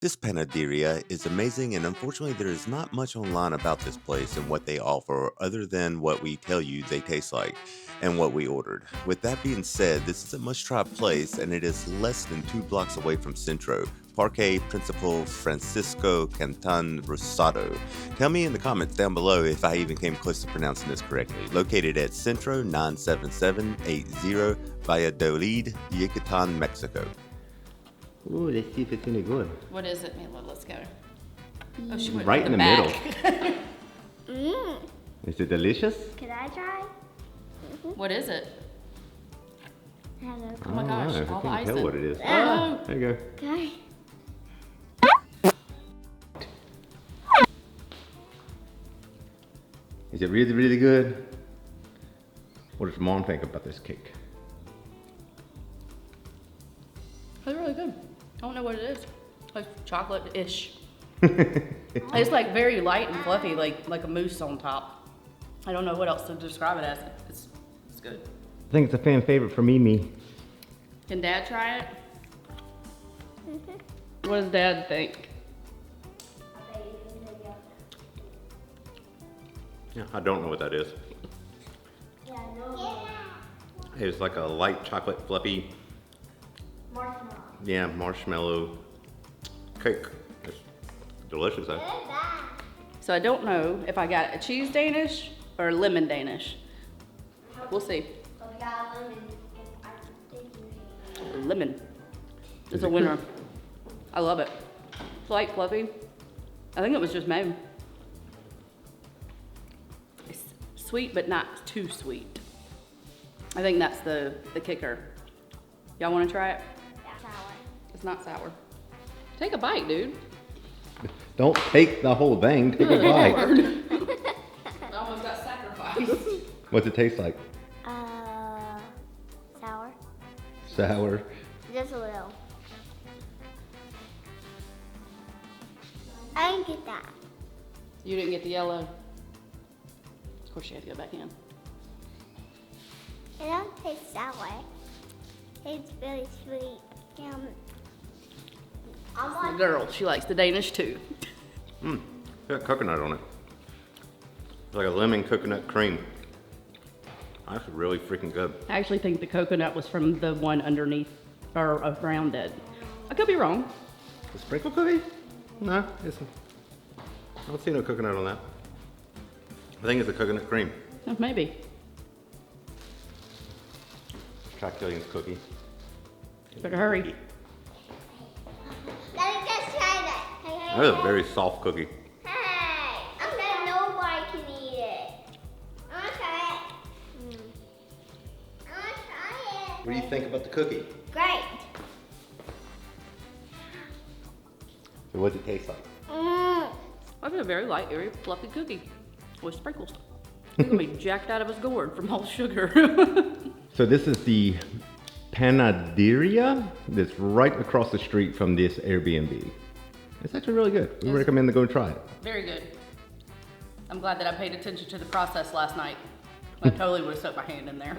This panaderia is amazing, and unfortunately, there is not much online about this place and what they offer other than what we tell you they taste like and what we ordered. With that being said, this is a must try place, and it is less than 2 blocks away from Centro, Parque, Principal Francisco, Cantón, Rosado. Tell me in the comments down below if I even came close to pronouncing this correctly. Located at Centro 97780, Valladolid, Yucatán, Mexico. Ooh, let's see if it's any good. What is it, Mila? Let's go. Oh, she went Right to in the back. middle. Is it delicious? Could I try? What is it? Hello. Oh my gosh, I all the can't tell icing. what it is. Oh. There you go. Okay. Is it really, really good? What does Mom think about this cake? It's really good. I don't know what it is. Like chocolate-ish. It's like very light and fluffy, like a mousse on top. I don't know what else to describe it as. It's good. I think it's a fan favorite for Mimi. Can Dad try it? What does Dad think? Yeah, I don't know what that is. Yeah, no. It's like a light chocolate fluffy, Marshmallow. yeah, marshmallow cake. It's delicious, though. So I don't know if I got a cheese Danish or a lemon Danish. We'll see. So we got lemon. Lemon is a winner. I love it. It's light, fluffy. I think it was just made. It's sweet, but not too sweet. I think that's the kicker. Y'all want to try it? Sour. It's not sour. Take a bite, dude. Don't take the whole thing, take a bite. I almost got sacrificed. What's it taste like? Sour. Sour. Just a little. I didn't get that. You didn't get the yellow. Of course, you had to go back in. It don't taste sour. It's really sweet. The girl, she likes the Danish too. It's got coconut on it. It's like a lemon coconut cream. That's really freaking good. I actually think the coconut was from the one underneath or around it. I could be wrong. The sprinkle cookie? No, it's. I don't see no coconut on that. I think it's a coconut cream. Oh, maybe. Try Killian's cookie. Better hurry. Let me just try that. Hey, That is a very soft cookie. Hey, I'm gonna nobody can eat it. I wanna try it. I wanna try it. What do you think about the cookie? Great. So what does it taste like? I've got a very light, very fluffy cookie with sprinkles. He's gonna be jacked out of his gourd from all the sugar. So this is the Panaderia that's right across the street from this Airbnb. It's actually really good. We recommend to go and try it. Very good. I'm glad that I paid attention to the process last night. I totally would have stuck my hand in there.